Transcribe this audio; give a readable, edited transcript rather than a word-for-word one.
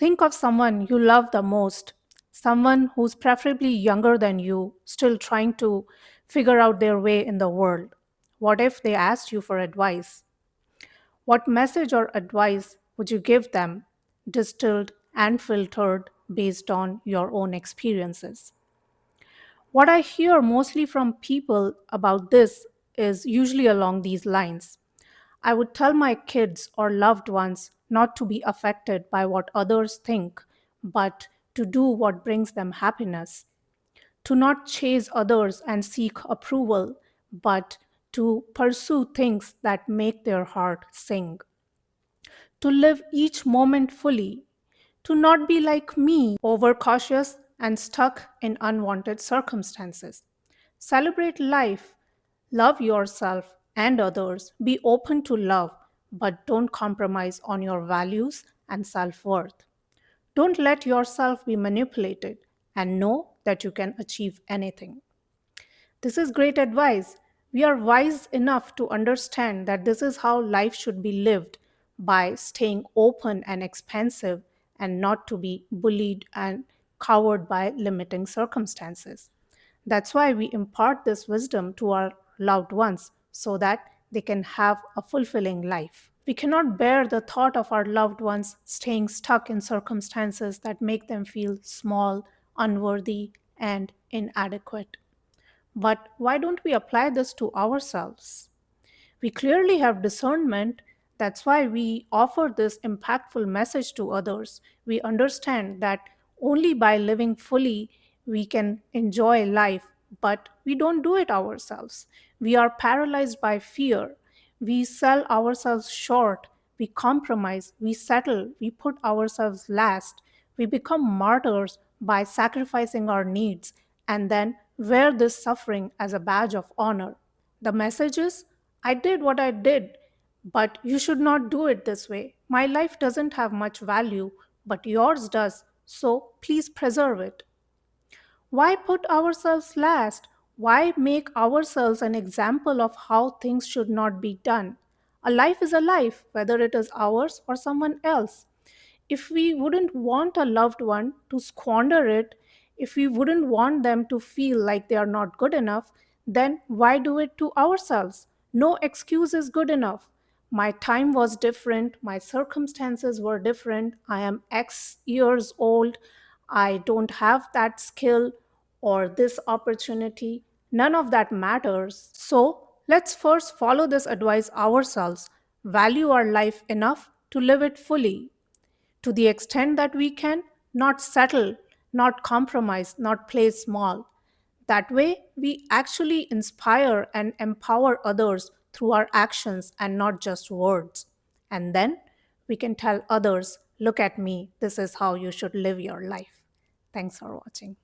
Think of someone you love the most, someone who's preferably younger than you, still trying to figure out their way in the world. What if they asked you for advice? What message or advice would you give them, distilled and filtered based on your own experiences? What I hear mostly from people about this is usually along these lines. I would tell my kids or loved ones not to be affected by what others think, but to do what brings them happiness. To not chase others and seek approval, but to pursue things that make their heart sing. To live each moment fully. To not be like me, overcautious and stuck in unwanted circumstances. Celebrate life, love yourself and others, be open to love, but don't compromise on your values and self worth. Don't let yourself be manipulated and know that you can achieve anything. This is great advice. We are wise enough to understand that this is how life should be lived by staying open and expansive and not to be bullied and cowered by limiting circumstances. That's why we impart this wisdom to our loved ones so that they can have a fulfilling life. We cannot bear the thought of our loved ones staying stuck in circumstances that make them feel small, unworthy, and inadequate. But why don't we apply this to ourselves? We clearly have discernment. That's why we offer this impactful message to others. We understand that only by living fully we can enjoy life, but we don't do it ourselves. We are paralyzed by fear. We sell ourselves short. We compromise. We settle. We put ourselves last. We become martyrs by sacrificing our needs and then wear this suffering as a badge of honor. The message is I did what I did, but you should not do it this way. My life doesn't have much value, but yours does, so please preserve it. Why put ourselves last? Why make ourselves an example of how things should not be done? A life is a life, whether it is ours or someone else. If we wouldn't want a loved one to squander it, if we wouldn't want them to feel like they are not good enough, then why do it to ourselves? No excuse is good enough. My time was different, my circumstances were different, I am X years old, I don't have that skill or this opportunity. None of that matters. So let's first follow this advice ourselves, value our life enough to live it fully to the extent that we can, not settle, not compromise, not play small. That way, we actually inspire and empower others through our actions and not just words. And then we can tell others, look at me, this is how you should live your life. Thanks for watching.